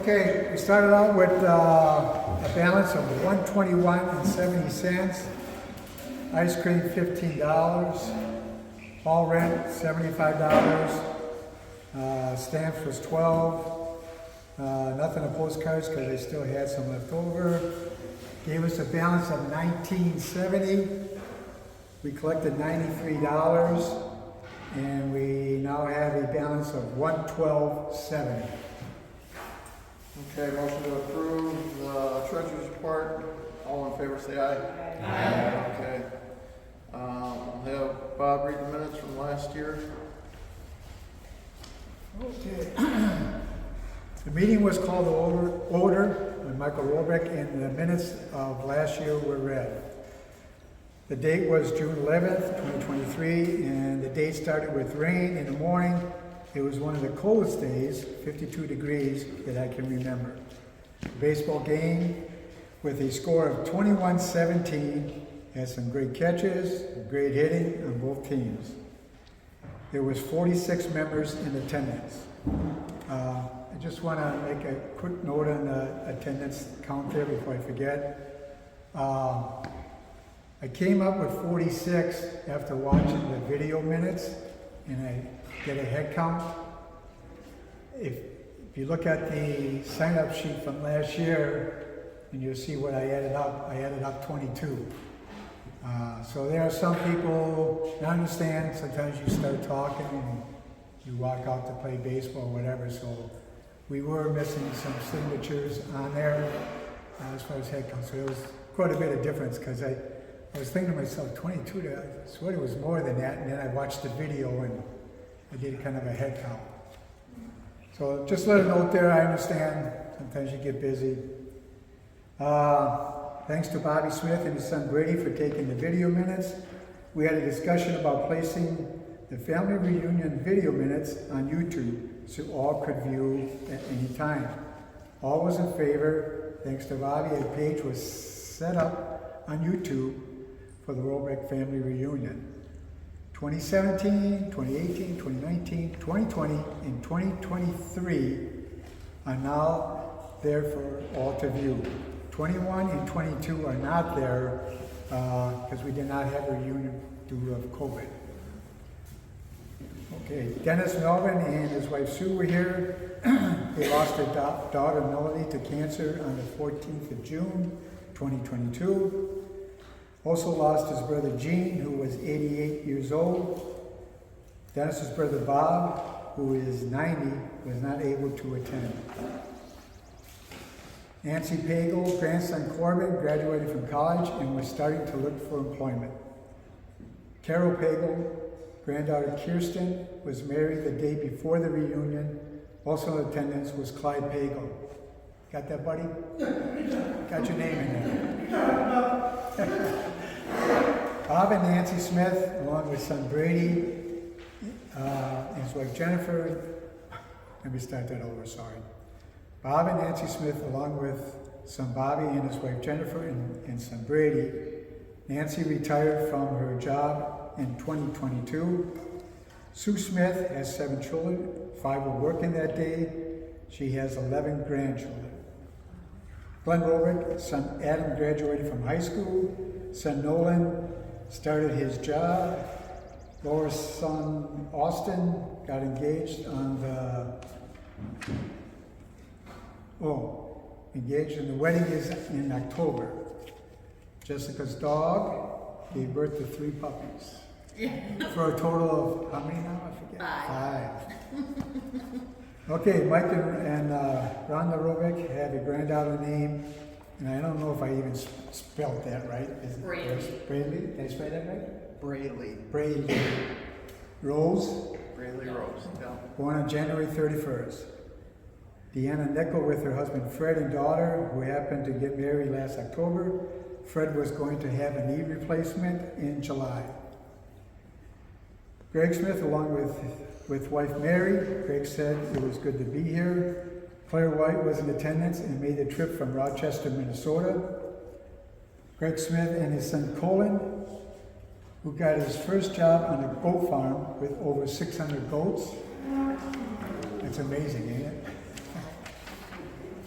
Okay, we started out with a balance of $121.70. Ice cream $15. Hall rent $75. Stamps was $12. Nothing on postcards because they still had some left over. Gave us a balance of $19.70. We collected $93, and we now have a balance of $112.70. Okay, motion to approve the treasurer's report. All in favor say aye. Aye. Okay. We'll have Bob read the minutes from last year. Okay. The meeting was called to order when Michael Rohrbeck, and the minutes of last year were read. The date was June 11th, 2023, and the date started with rain in the morning. It was one of the coldest days, 52 degrees, that I can remember. The baseball game with a score of 21-17 had some great catches, great hitting on both teams. There was 46 members in attendance. I just want to make a quick note on the attendance count there before I forget. I came up with 46 after watching the video minutes, and I get a head count. If you look at the sign-up sheet from last year, and you'll see what I added up 22. So there are some people, I understand, sometimes you start talking and you walk out to play baseball or whatever, so we were missing some signatures on there as far as head count. So there was quite a bit of difference, because I was thinking to myself, 22, I swear it was more than that, and then I watched the video and I did kind of a head count. So just let a note there, I understand, sometimes you get busy. Thanks to Bobby Smith and his son Brady for taking the video minutes. We had a discussion about placing the family reunion video minutes on YouTube so all could view at any time. All was in favor. Thanks to Bobby, a page was set up on YouTube for the Rohrbeck family reunion. 2017, 2018, 2019, 2020, and 2023 are now there for all to view. 21 and 22 are not there because we did not have a reunion due to COVID. Okay, Dennis Melvin and his wife Sue were here. They lost their daughter Melody to cancer on the 14th of June, 2022. Also lost his brother Gene, who was 88 years old. Dennis's brother Bob, who is 90, was not able to attend. Nancy Pagel, grandson Corbin, graduated from college and was starting to look for employment. Carol Pagel, granddaughter Kirsten, was married the day before the reunion. Also in attendance was Clyde Pagel. Got that, buddy? Got your name in there. Bob and Nancy Smith, along with son Brady, and his wife Jennifer. Let me start that over, sorry. Bob and Nancy Smith, along with son Bobby and his wife Jennifer and son Brady. Nancy retired from her job in 2022. Sue Smith has 7 children, 5 were working that day. She has 11 grandchildren. Glenn Rohrbeck, son Adam graduated from high school. Son Nolan started his job. Laura's son Austin got engaged on engaged, and the wedding is in October. Jessica's dog gave birth to 3 puppies. For a total of, how many now? I forget. 5. Okay, Mike and Rhonda Rohrbeck have a granddaughter named, and I don't know if I even spelled that right. Is it Braley? Did I spell that right? Braley. Rose? Braley Rose, yeah. Born on January 31st. Deanna Nickel with her husband Fred and daughter, who happened to get married last October. Fred was going to have a knee replacement in July. Greg Smith, along with wife Mary. Greg said it was good to be here. Claire White was in attendance and made the trip from Rochester, Minnesota. Greg Smith and his son Colin, who got his first job on a goat farm with over 600 goats. It's amazing, ain't it?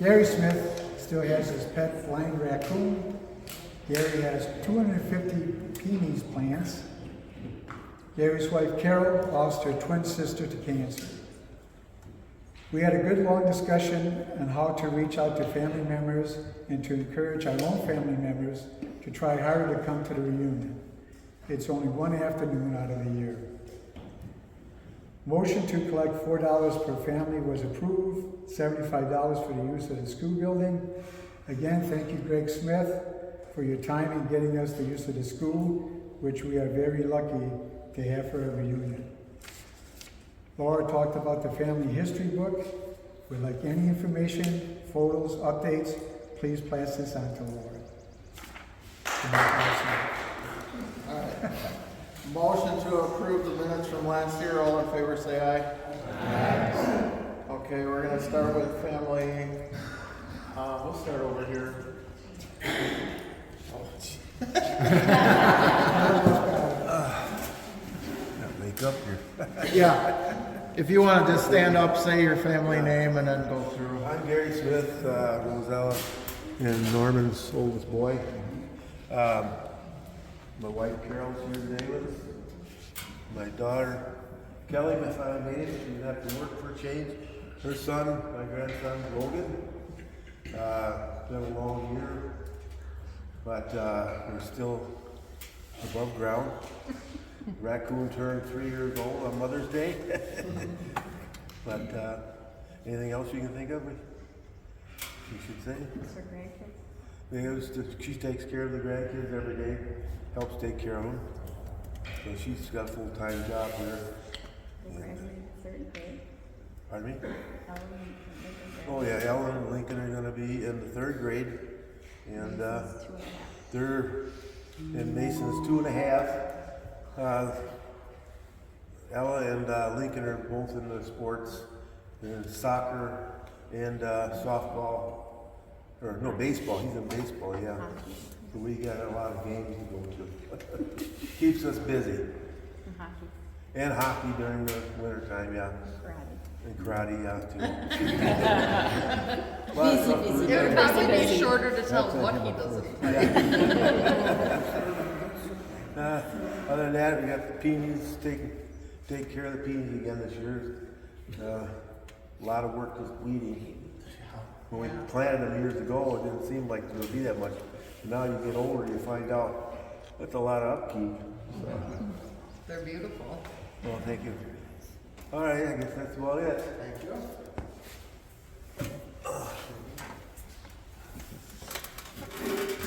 Gary Smith still has his pet blind raccoon. Gary has 250 peonies plants. Gary's wife Carol lost her twin sister to cancer. We had a good long discussion on how to reach out to family members and to encourage our own family members to try harder to come to the reunion. It's only one afternoon out of the year. Motion to collect $4 per family was approved, $75 for the use of the school building. Again, thank you, Greg Smith, for your time in getting us the use of the school, which we are very lucky to have for a reunion. Laura talked about the family history book. If we'd like any information, photos, updates, please pass this on to Laura. Alright. Motion to approve the minutes from last year. All in favor say aye. Aye. Okay, we're gonna start with family. We'll start over here. Make up here. Yeah. If you want to just stand up, say your family name, and then go through. I'm Gary Smith, Rosella, and Norman's oldest boy. My wife Carol's here today with us. My daughter Kelly, my final maid, she didn't have to work for a change. Her son, my grandson Logan. Been a long year, but we're still above ground. Raccoon turned 3 years old on Mother's Day. But anything else you can think of? You should say. For grandkids? She takes care of the grandkids every day, helps take care of them. So she's got a full-time job here. They graduated third grade. Pardon me? Ellen and Lincoln Oh yeah, Ellen and Lincoln are going to be in the third grade, and Mason's 2.5. they're in Mason's 2.5. Ella and Lincoln are both in the sports, in soccer and softball, or no, baseball. He's in baseball, yeah. So we got a lot of games to go to. Keeps us busy. And hockey. And hockey during the winter time, yeah. Karate. And karate, yeah, too. Busy. It would probably be shorter to tell what he doesn't play. Other than that, we got the peonies, take care of the peonies again this year. A lot of work just weeding. When we planted them years ago, it didn't seem like there would be that much. Now you get older, you find out that's a lot of upkeep. So. They're beautiful. Well, thank you. All right, I guess that's about it. Thank you.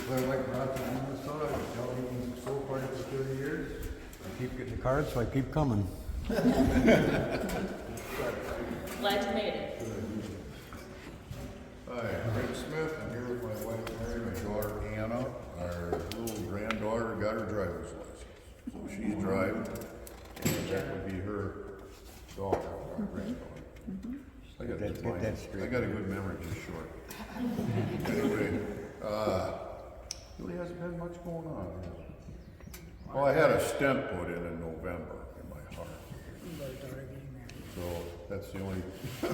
Well, I'd like to rock to Minnesota. I've been telling you so far for 30 years. I keep getting the cards, so I keep coming. Glad you made it. Hi, I'm Greg Smith. I'm here with my wife Mary, my daughter Anna. Our little granddaughter got her driver's license. So she's driving, and that would be her daughter, our granddaughter. I got Get that straight. I got a good memory, just short. Anyway, really hasn't been much going on. Well, I had a stent put in November in my heart. So that's the only, I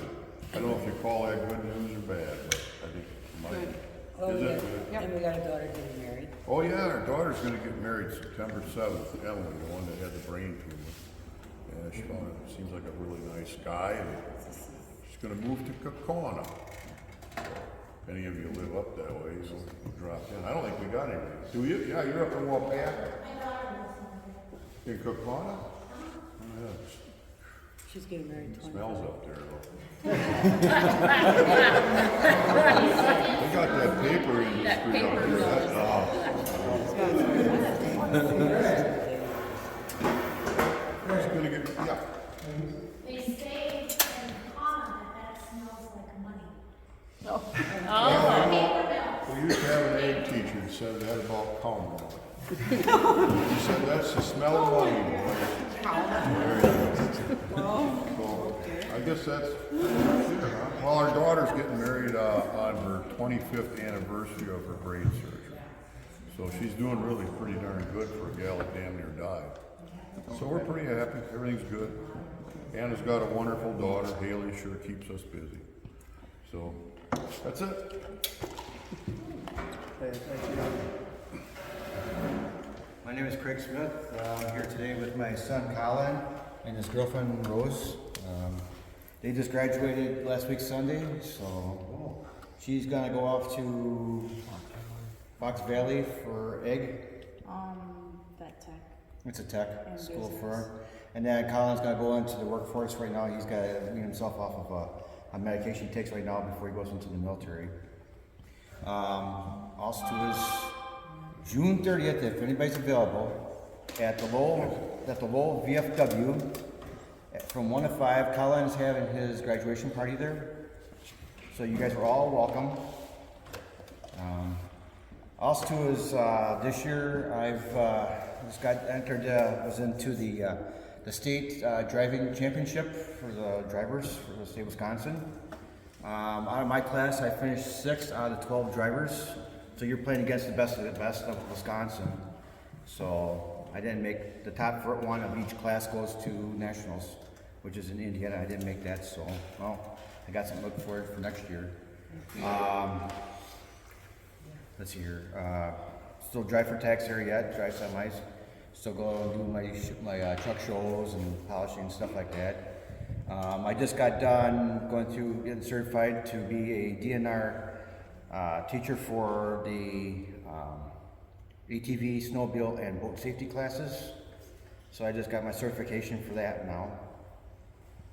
don't know if you call that good news or bad, but I think it might. Oh, Is yeah. it good? And we got a daughter getting married. Oh, yeah, our daughter's gonna get married September 7th, Ellen, the one that had the brain tumor. And she found it seems like a really nice guy, and she's gonna move to Kaukauna. So, if any of you live up that way, you'll drop in. I don't think we got anything. Do you? Yeah, you're up in Wapak? In Kaukauna? Oh, yeah. She's getting married It 20. smells up there, though. They got that paper industry up here. That's, Who's gonna get, yeah. They say in common that smells like money. We used to have an egg teacher that said that about cow milk. He said, that's the smell of money, boy. There you go. So, I guess that's it, huh? Well, our daughter's getting married on her 25th anniversary of her brain surgery. So she's doing really pretty darn good for a gal that damn near died. So we're pretty happy, everything's good. Anna's got a wonderful daughter, Haley sure keeps us busy. So, That's it. Okay, thank you. My name is Craig Smith. I'm here today with my son Colin and his girlfriend Rose. They just graduated last week Sunday, so she's gonna go off to Fox Valley for egg. That tech. It's a tech And school business. for her. And then Colin's gonna go into the workforce right now. He's gotta wean himself off of a medication he takes right now before he goes into the military. Also to his June 30th, if anybody's available, at the Lowell VFW, from 1 to 5, Colin's having his graduation party there. So you guys are all welcome. Also to is, this year I've just got entered, was into the state driving championship for the drivers for the state of Wisconsin. Out of my class, I finished 6th out of 12 drivers. So you're playing against the best of Wisconsin. So I didn't make the top one of each class goes to nationals, which is in Indiana. I didn't make that, so well, I got something to look forward for next year. Let's see here. Still drive for tax there yet. Drive semis. Still go and do my truck shows and polishing and stuff like that. I just got done going through getting certified to be a DNR teacher for the ATV, snowmobile, and boat safety classes. So I just got my certification for that now.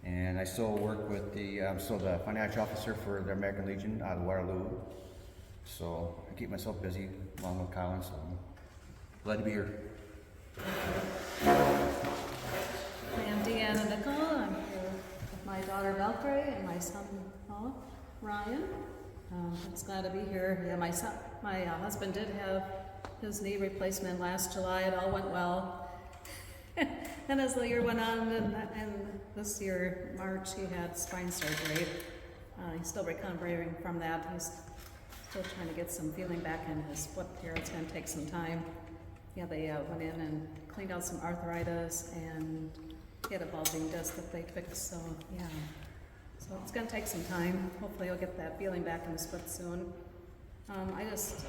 And I still work with I'm still the financial officer for the American Legion out of Waterloo. So I keep myself busy along with Colin, so I'm glad to be here. I'm Deanna Nickel. I'm here with my daughter Valkyrie and my son Ryan. It's glad to be here. Yeah, my husband did have his knee replacement last July. It all went well. And as the year went on, and this year, March, he had spine surgery. He's still recovering from that. He's still trying to get some feeling back in his foot here. It's going to take some time. Yeah, they went in and cleaned out some arthritis, and he had a bulging disc that they fixed, so yeah. So it's going to take some time. Hopefully he'll get that feeling back in his foot soon. I just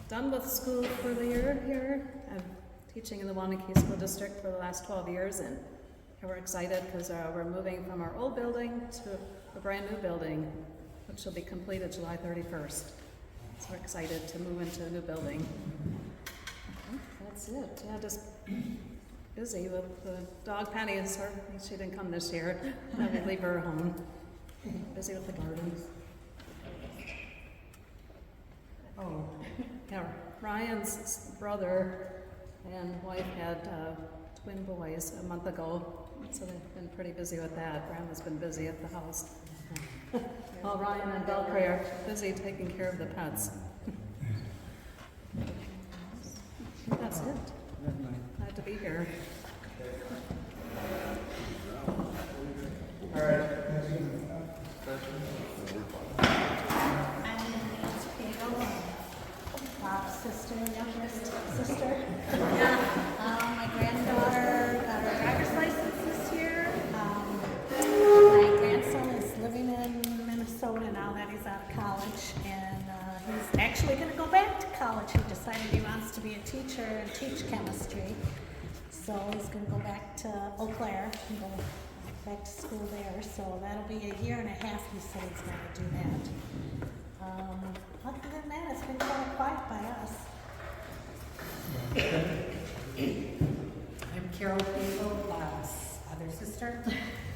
done with school for the year here. I'm teaching in the Wanakee School District for the last 12 years, and we're excited because we're moving from our old building to a brand new building, which will be completed July 31st. So we're excited to move into a new building. That's it. Yeah, just busy with the dog Penny. She didn't come this year. I had to leave her home. Busy with the gardens. Oh, yeah. Ryan's brother and wife had twin boys a month ago, so they've been pretty busy with that. Grandma's been busy at the house. While Ryan and Valkyrie are busy taking care of the pets. That's it. Glad to be here. All right. I'm Nancy Pagel, Bob's sister, youngest sister. My granddaughter got her driver's license this year. My grandson is living in Minnesota now that he's out of college, and he's actually going to go back to college. He decided he wants to be a teacher and teach chemistry. So he's going to go back to Eau Claire and go back to school there. So that'll be a year and a half, he said he's going to do that. Other than that, it's been kind of quiet by us. I'm Carol Pagel, Bob's other sister.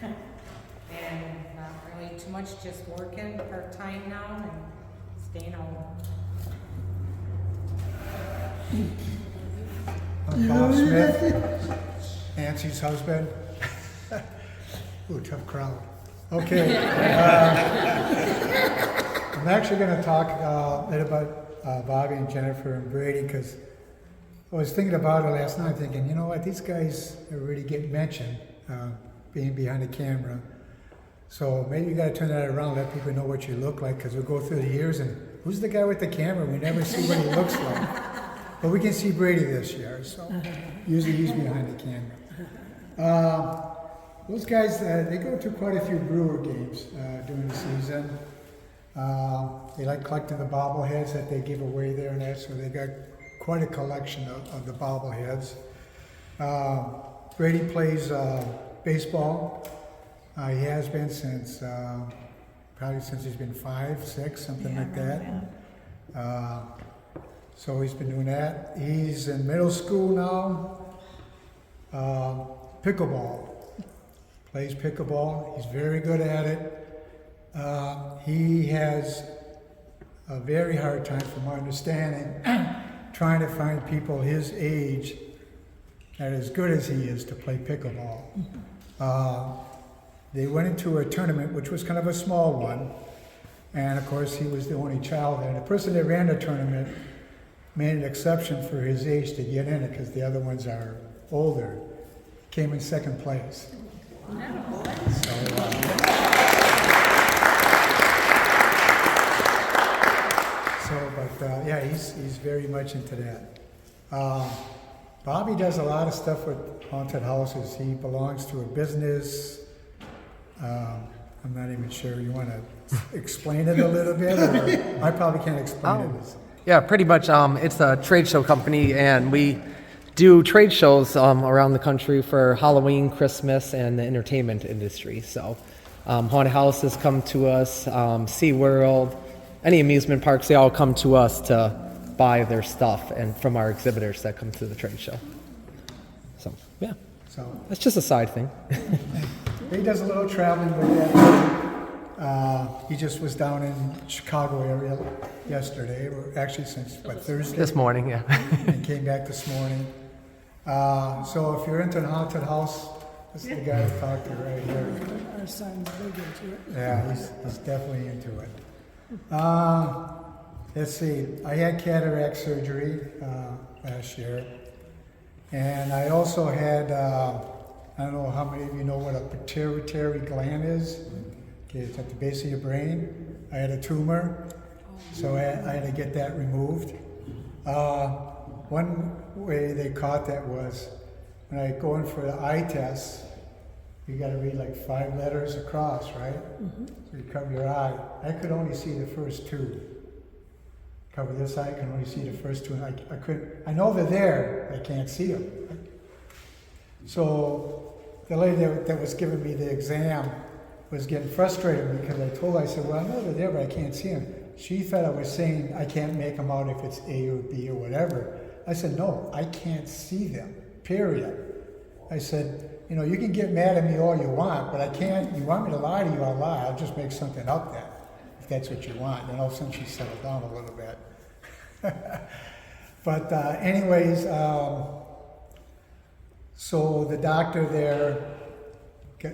And not really too much, just working part-time now and staying home. I'm Bob Smith, Nancy's husband. Ooh, tough crowd. Okay. I'm actually going to talk a little about Bobby and Jennifer and Brady, because I was thinking about it last night, thinking, you know what, these guys already get mentioned being behind the camera. So maybe you got to turn that around, let people know what you look like, because we'll go through the years and who's the guy with the camera? We never see what he looks like. But we can see Brady this year, so usually he's behind the camera. Those guys, they go to quite a few Brewer games during the season. They like collecting the bobbleheads that they give away there and that, so they got quite a collection of the bobbleheads. Brady plays baseball. He has been since, probably since he's been 5, 6, something like that. So he's been doing that. He's in middle school now. Pickleball. Plays pickleball. He's very good at it. He has a very hard time, from my understanding, trying to find people his age that are as good as he is to play pickleball. They went into a tournament, which was kind of a small one, and of course he was the only child there. The person that ran the tournament made an exception for his age to get in it because the other ones are older. Came in second place. Yeah, he's very much into that. Bobby does a lot of stuff with haunted houses. He belongs to a business. I'm not even sure. You want to explain it a little bit? Or I probably can't explain it. Yeah, pretty much. It's a trade show company, and we do trade shows around the country for Halloween, Christmas, and the entertainment industry. So haunted houses come to us, SeaWorld, any amusement parks, they all come to us to buy their stuff, and from our exhibitors that come to the trade show. So, yeah. So that's just a side thing. he does a little traveling with that. He just was down in Chicago area yesterday, or actually since Thursday. This morning, yeah. And came back this morning. So if you're into an haunted house, this is the guy to talk to right here. Our son's big into it. Yeah, he's definitely into it. Let's see. I had cataract surgery last year, and I also had. I don't know how many of you know what a pituitary gland is. Okay, it's at the base of your brain. I had a tumor, so I had to get that removed. One way they caught that was when I go in for the eye test, you got to read like 5 letters across, right? Mm-hmm. So you cover your eye. I could only see the first 2. Cover this eye, I can only see the first 2. I couldn't. I know they're there. I can't see them. So the lady that was giving me the exam was getting frustrated because I told her, I said, well, I know they're there, but I can't see them. She thought I was saying I can't make them out if it's A or B or whatever. I said, no, I can't see them, period. I said, you know, you can get mad at me all you want, but I can't, you want me to lie to you, I'll lie. I'll just make something up then, if that's what you want. And all of a sudden she settled down a little bit. But anyways, so the doctor there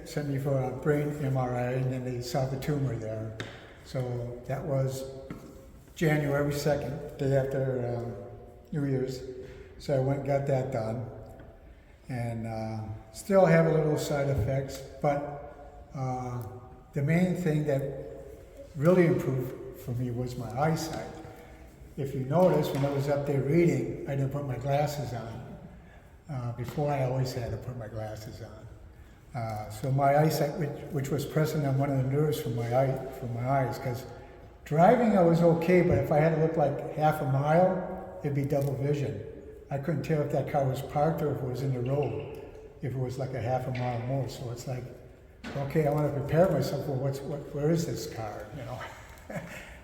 sent me for a brain MRI, and then they saw the tumor there. So that was January 2nd, day after New Year's. So I went and got that done. And still have a little side effects, but the main thing that really improved for me was my eyesight. If you notice, when I was up there reading, I didn't put my glasses on. Before, I always had to put my glasses on. So my eyesight, which was pressing on one of the nerves from my eyes, because driving I was okay, but if I had to look like half a mile, it'd be double vision. I couldn't tell if that car was parked or if it was in the road, if it was like a half a mile more. So it's like, okay, I want to prepare myself for where is this car, you know?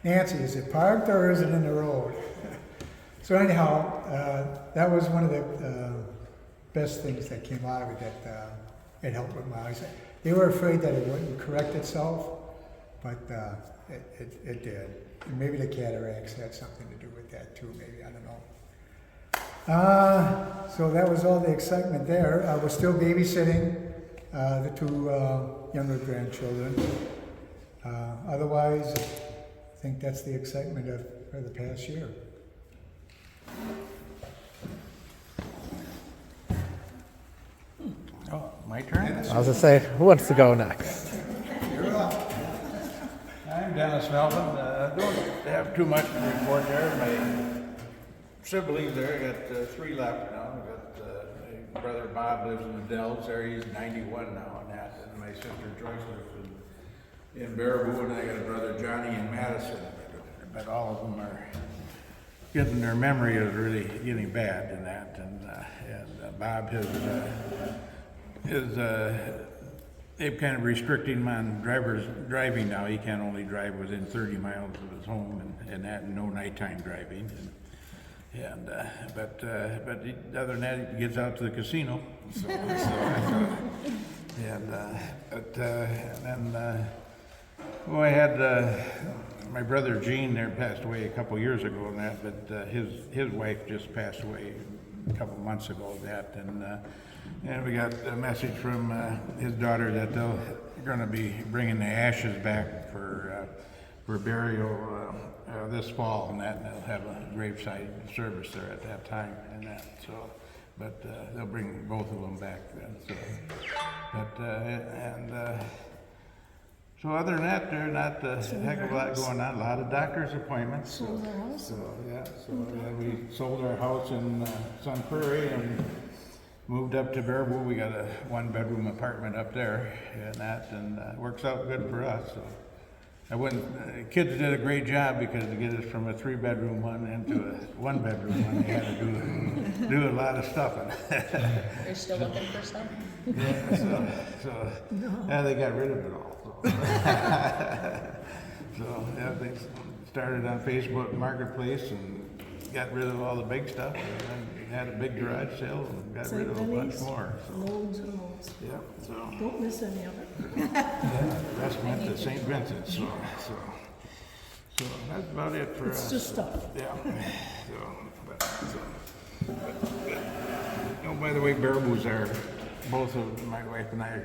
Nancy, is it parked or is it in the road? So anyhow, that was one of the best things that came out of it, that it helped with my eyesight. They were afraid that it wouldn't correct itself, but it did. And maybe the cataracts had something to do with that too, maybe, I don't know. So that was all the excitement there. I was still babysitting the 2 younger grandchildren. Otherwise, I think that's the excitement for the past year. Oh, my turn? I was going to say, who wants to go next? I'm Dennis Melvin. Don't have too much to report there. My siblings there, I got 3 left now. I got my brother Bob lives in the Dells there. He's 91 now and that. And my sister Joyce lives in Baraboo, and I got a brother Johnny in Madison. medicine, but all of them are getting, their memory is really getting bad in that, and Bob they've kind of restricted him on driving now. He can only drive within 30 miles of his home, and that, and no nighttime driving. But other than that, he gets out to the casino. I had my brother Gene there passed away a couple years ago, and that, but his wife just passed away a couple months ago. And we got a message from his daughter that they're going to be bringing the ashes back for burial this fall, and they'll have a graveside service there at that time, and that. So, but they'll bring both of them back then. So, so other than that, there's not a heck of a lot going on. A lot of doctor's appointments. So we sold our house in Sun Prairie and moved up to Baraboo. We got a 1-bedroom apartment up there, and it works out good for us. So kids did a great job, because to get us from a 3-bedroom one into a 1-bedroom one, they had to do a lot of stuff. Are you still looking for stuff? Yeah, they got rid of it all. They started on Facebook Marketplace and got rid of all the big stuff, and then had a big garage sale and got rid of a bunch more. Loads and loads. Yeah, so. Don't miss any of it. The rest went to St. Vincent's, so that's about it for us. It's just stuff. Yeah. By the way, Baraboo's are, both of my wife and I,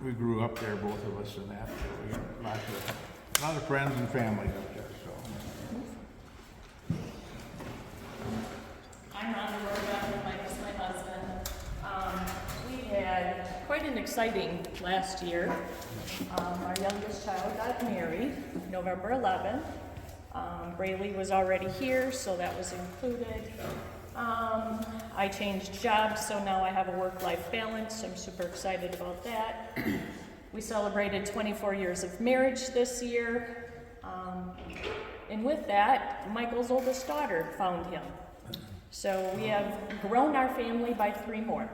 we grew up there, both of us, and that. So we got a lot of friends and family up there. So. I'm on the road back with my husband. We had quite an exciting last year. Our youngest child got married November 11th. Braylee was already here, so that was included. I changed jobs, so now I have a work-life balance. I'm super excited about that. We celebrated 24 years of marriage this year. And with that, Michael's oldest daughter found him. So we have grown our family by 3 more.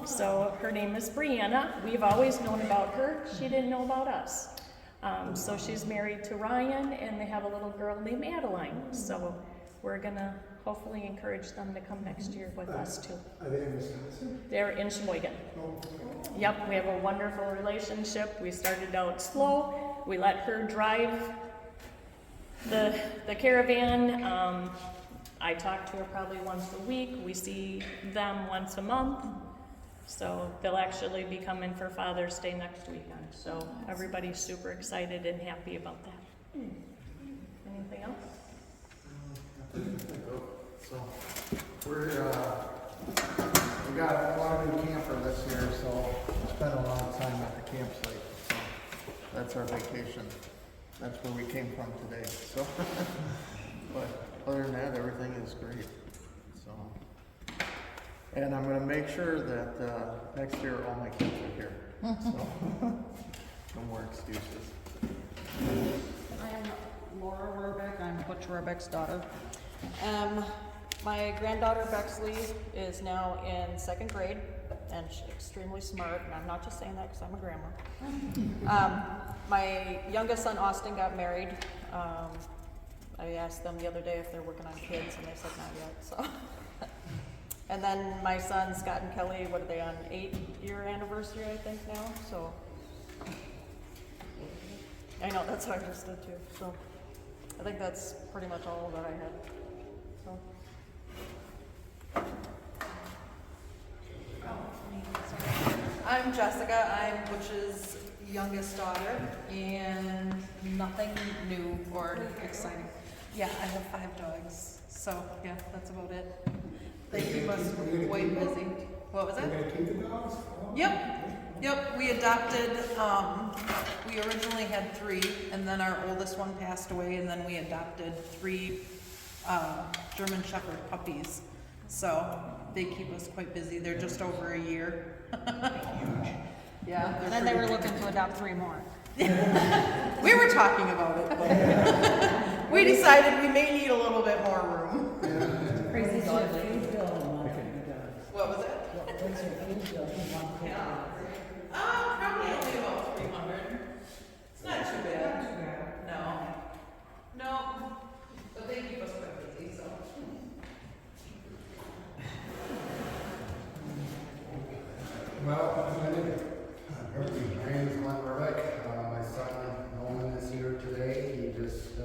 So her name is Brianna. We've always known about her. She didn't know about us. So she's married to Ryan, and they have a little girl named Adeline. So we're gonna hopefully encourage them to come next year with us too. Are they in Wisconsin? They're in Sheboygan. Yep, we have a wonderful relationship. We started out slow. We let her drive the caravan. I talk to her probably once a week. We see them once a month. So they'll actually be coming for Father's Day next weekend. So everybody's super excited and happy about that. Anything else? So we got a new camper this year, so we spent a lot of time at the campsite. So that's our vacation. That's where we came from today. So, but other than that, everything is great. So, and I'm going to make sure that next year all my kids are here. So, no more excuses. I'm Laura Rohrbeck. I'm Butch Rohrbeck's daughter. My granddaughter Bexley is now in 2nd grade, and she's extremely smart, and I'm not just saying that because I'm a grandma. My youngest son Austin got married. I asked them the other day if they're working on kids, and they said not yet. So, and then my son Scott and Kelly, what are they on 8-year anniversary, I think now. So I know that's what I just did too. So I think that's pretty much all that I had. So. I'm Jessica. I'm Butch's youngest daughter, and nothing new or exciting. Yeah, I have 5 dogs, so yeah, that's about it. They keep us quite busy. What was that? Yep. We adopted. We originally had 3, and then our oldest one passed away, and then we adopted 3 German Shepherd puppies. So they keep us quite busy. They're just over a year. Huge. Yeah. And then they were looking to adopt 3 more. We were talking about it, but We decided we may need a little bit more room. Crazy stuff. Food bill and one. What was it? What's your food bill and one cookie? Probably only about 300. It's not too bad. No. But they keep us quite busy, so. Well, my name is 95th Rohrbeck. My son Nolan is here today. He just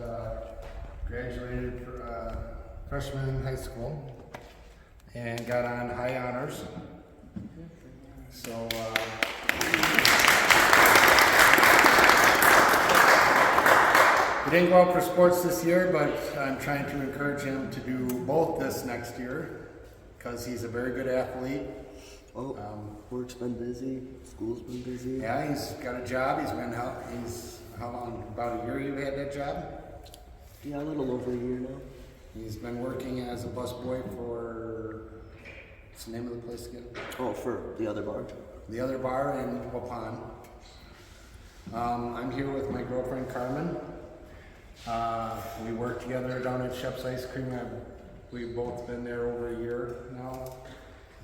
graduated freshman in high school and got on high honors. So he didn't go out for sports this year, but I'm trying to encourage him to do both this next year because he's a very good athlete. Oh, work's been busy, school's been busy. Yeah, he's got a job. How long? About a year you had that job? Yeah, a little over a year now. He's been working as a busboy for, what's the name of the place again? Oh, for the other bar. The other bar in Waupun. I'm here with my girlfriend Carmen. We work together down at Shep's Ice Cream. We've both been there over a year now.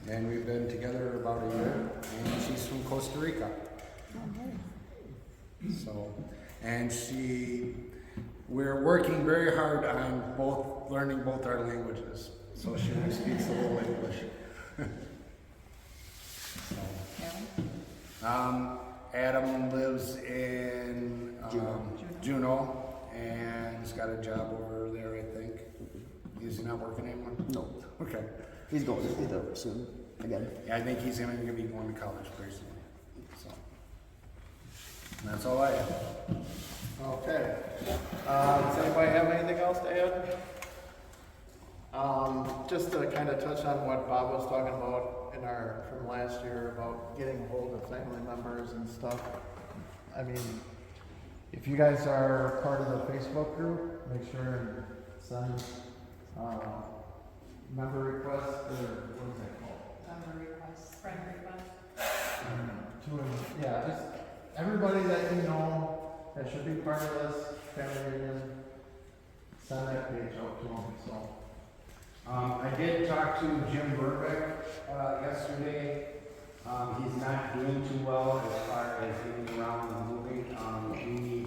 And we've been together about a year, and she's from Costa Rica. So, and we're working very hard on learning both our languages. So she speaks a little English. Adam lives in Juneau, and he's got a job over there, I think. Is he not working anymore? No. Okay. He's going to be there soon, again. Yeah, I think he's going to be going to college pretty soon. So, and that's all I have. Okay. Does anybody have anything else to add? Just to kind of touch on what Bob was talking about from last year about getting a hold of family members and stuff. I mean, if you guys are part of the Facebook group, make sure and send member request, or what is that called? Member request, friend request. Yeah, just everybody that you know that should be part of this family reunion, send that page out to them, so. I did talk to Jim Rohrbeck yesterday. He's not doing too well as far as getting around and moving. He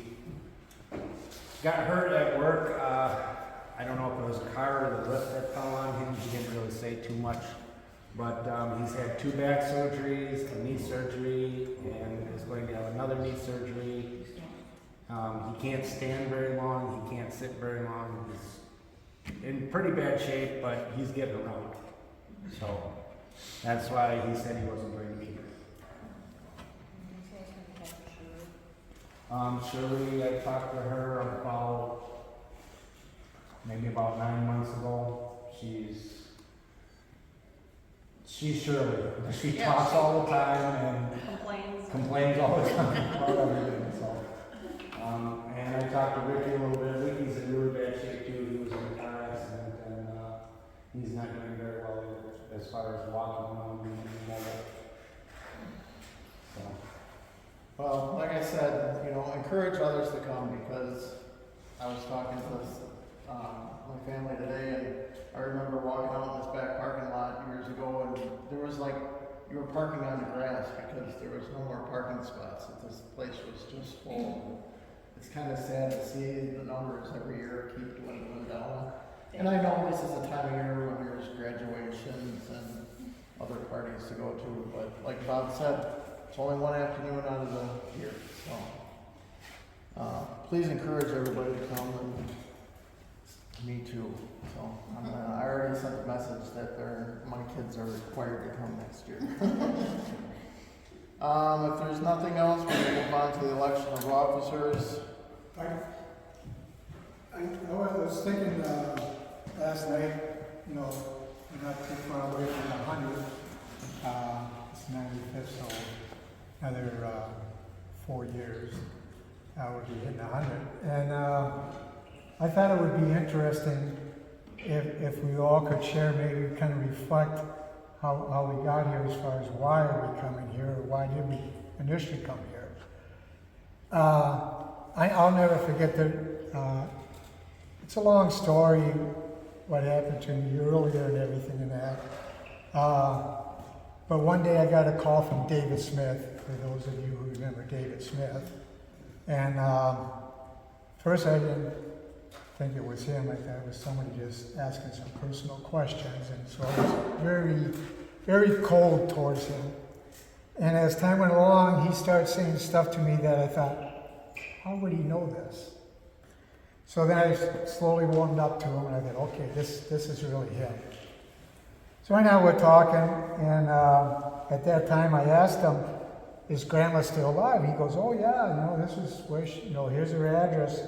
got hurt at work. I don't know if it was a car or the lift that fell on him. He didn't really say too much. But he's had 2 back surgeries, a knee surgery, and is going to have another knee surgery. He can't stand very long. He can't sit very long. He's in pretty bad shape, but he's getting around. So that's why he said he wasn't going to be here. Shirley, I talked to her about 9 months ago. She's Shirley. She talks all the time and complains all the time about everything. So, and I talked to Ricky a little bit. Ricky's in really bad shape too. He was in a car accident and he's not doing very well as far as walking around and mobile. So. Well, like I said, encourage others to come because I was talking to my family today, and I remember walking out in this back parking lot years ago, and there was you were parking on the grass because there was no more parking spots. This place was just full. It's kind of sad to see the numbers every year keep dwindling down. And I know this is a time of year when there's graduations and other parties to go to, but like Bob said, it's only one afternoon out of the year, so please encourage everybody to come, and me too. So I already sent a message that my kids are required to come next year. If there's nothing else, we're going to move on to the election of officers. I was thinking last night, we're not too far away from 100. It's 95th, so another 4 years, I would be hitting 100. And I thought it would be interesting if we all could share, maybe kind of reflect how we got here as far as why are we coming here, or why did we initially come here. I'll never forget that it's a long story, what happened to me earlier and everything and that. But one day I got a call from David Smith, for those of you who remember David Smith. And first I didn't think it was him. I thought it was somebody just asking some personal questions. And so I was very, very cold towards him. And as time went along, he started saying stuff to me that I thought, how would he know this? So then I slowly warmed up to him and I thought, okay, this is really him. So now we're talking, and at that time I asked him, is Grandma still alive? He goes, oh yeah, this is where she, here's her address.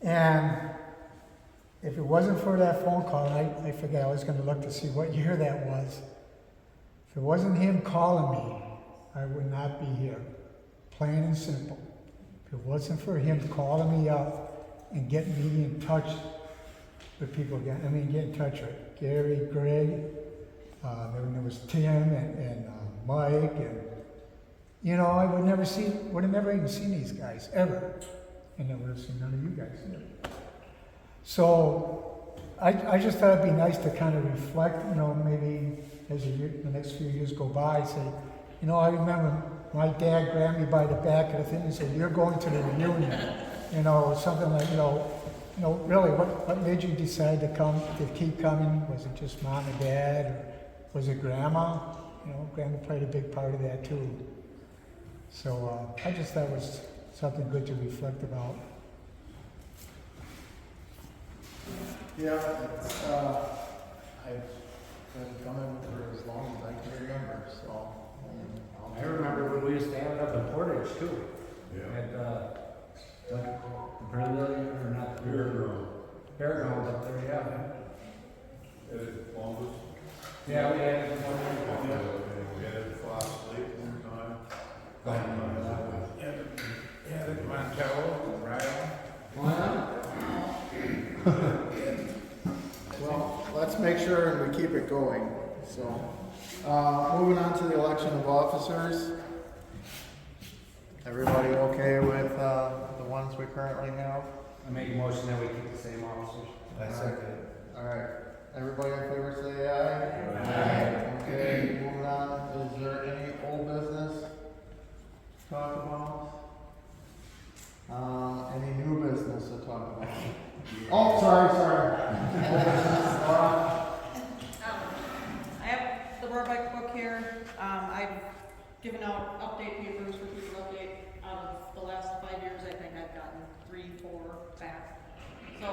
And if it wasn't for that phone call, I forget, I was going to look to see what year that was. If it wasn't him calling me, I would not be here. Plain and simple. If it wasn't for him calling me up and getting me in touch with people again, get in touch with Gary, Greg, then there was Tim and Mike, and I would have never even seen these guys, ever. And I would have seen none of you guys either. So I just thought it'd be nice to kind of reflect, maybe as the next few years go by, say, I remember my dad grabbed me by the back of the thing and said, you're going to the reunion, something like, really, what made you decide to keep coming? Was it just mom and dad, or was it grandma? Grandma played a big part of that too. So I just thought it was something good to reflect about. Yeah, I've been coming for as long as I can remember, so. I remember when we used to have it up in Portage too. Yeah. At Brilliant, or not Fairgrounds up there, yeah. Columbus. Yeah, we had it. We had it Fox Lake one time. Yeah, the Montello, Ryle. Well, let's make sure and we keep it going, so. Moving on to the election of officers. Everybody okay with the ones we currently have? I make a motion that we keep the same officers. I second it. All right. Everybody in favor say aye. Aye. Okay, moving on. Is there any old business to talk about? Any new business to talk about? Oh, sorry. Old business, Laura? I have the Rohrbeck book here. I've given out update papers for people to update. Out of the last 5 years, I think I've gotten 3, 4 back. So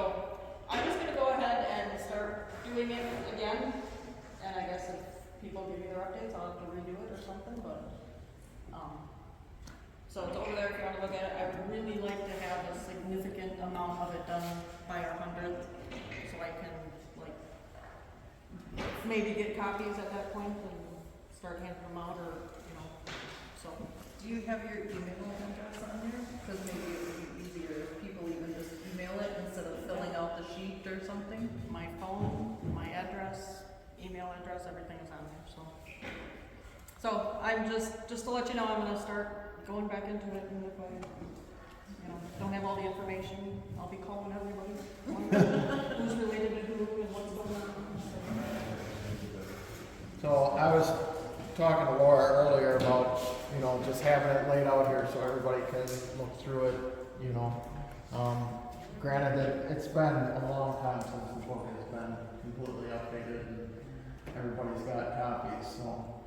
I'm just gonna go ahead and start doing it again. And I guess if people give me their updates, I'll have to redo it or something, but, so it's over there if you wanna look at it. I would really like to have a significant amount of it done by our 100th, so I can, maybe get copies at that point and start handing them out, or, so. Do you have your email address on there? Because maybe it would be easier if people even just email it instead of filling out the sheet or something. My phone, my address, email address, everything is on there, so. So I'm just to let you know, I'm gonna start going back into it, and if I, don't have all the information, I'll be calling everybody. Who's related to who and what's going on. So I was talking to Laura earlier about, just having it laid out here so everybody can look through it, Granted that it's been a long time since the book has been completely updated and everybody's got copies, so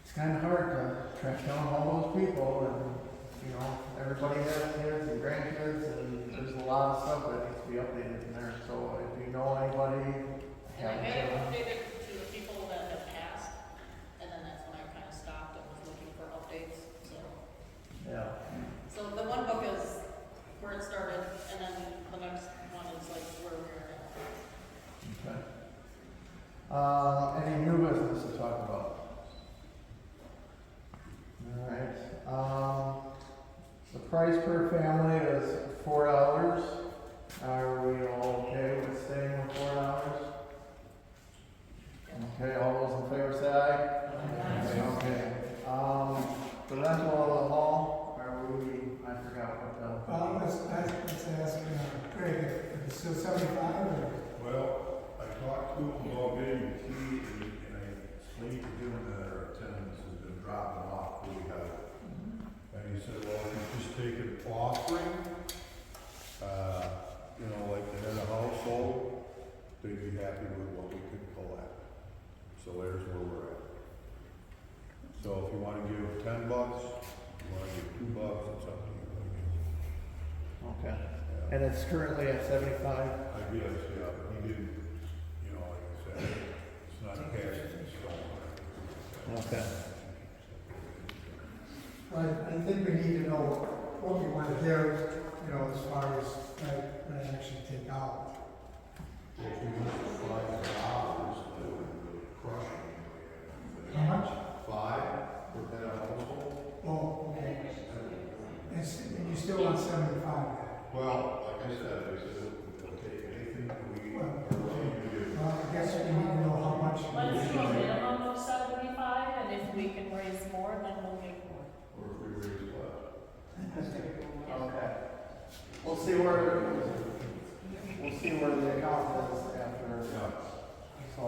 it's kind of hard to track down all those people, and everybody has kids and grandkids, and there's a lot of stuff that needs to be updated in there. So if you know anybody, And I may have updated to the people that have passed, and then that's when I kind of stopped and was looking for updates, so. yeah. So the one book is where it started, and then the next one is where we're at. Okay. Any new business to talk about? All right. The price per family is $4. Are we all okay with staying with $4? Okay, all those in favor say aye. Okay. The rental of the hall, I forgot what the. Let's ask Greg still 75 or? Well, I talked to him about getting the key and I explained to him that our attendance has been dropping off pretty high. And he said, well, if you just take an offering, you know, like the head of household, they'd be happy with what we could collect. So there's where we're at. So if you wanna give $10, you wanna give $2, it's up to you, I guess. Okay. And it's currently at 75? I guess, yeah, but he didn't, you know, like I said, it's not cast in stone. Okay. Well, I think we need to know what we want to do, you know, as far as what I actually take out. If you went to $5, that would really crush it. How much? 5 for that household? Oh, okay. And you still want 75? Well, like I said, they'll take anything that we are willing to do. Well, I guess we need to know how much. Let's do a minimum of 75, and if we can raise more, then we'll make more. Or if we raise less. Okay. We'll see where the account is after. So,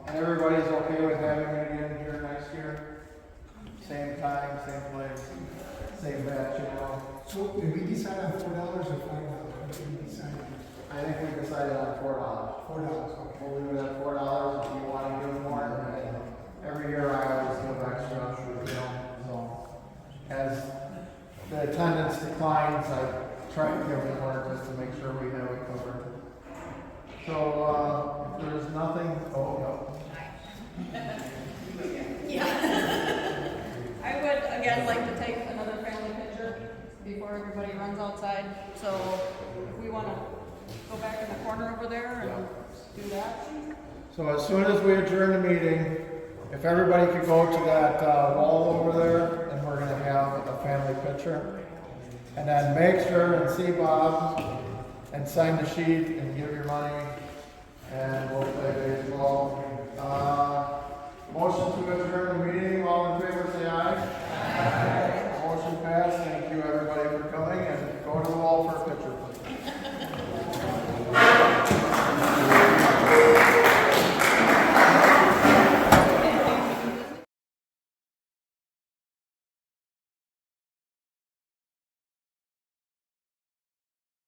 and everybody's okay with having it again here next year? Same time, same place, same batch, you know? So did we decide on $4 or $5? What did we decide on? I think we decided on $4. $4, okay. We'll leave it at $4 if you want to give more. And every year I always give extra, you know, so. As the attendance declines, I try to give more just to make sure we have it covered. So, if there's nothing, I would again like to take another family picture before everybody runs outside. So if we want to go back in the corner over there and do that. So as soon as we adjourn the meeting, if everybody could go to that wall over there, and we're gonna have a family picture. And then make sure and see Bob and sign the sheet and give your money, and we'll play baseball. Motion to adjourn the meeting, all in favor say aye. Aye.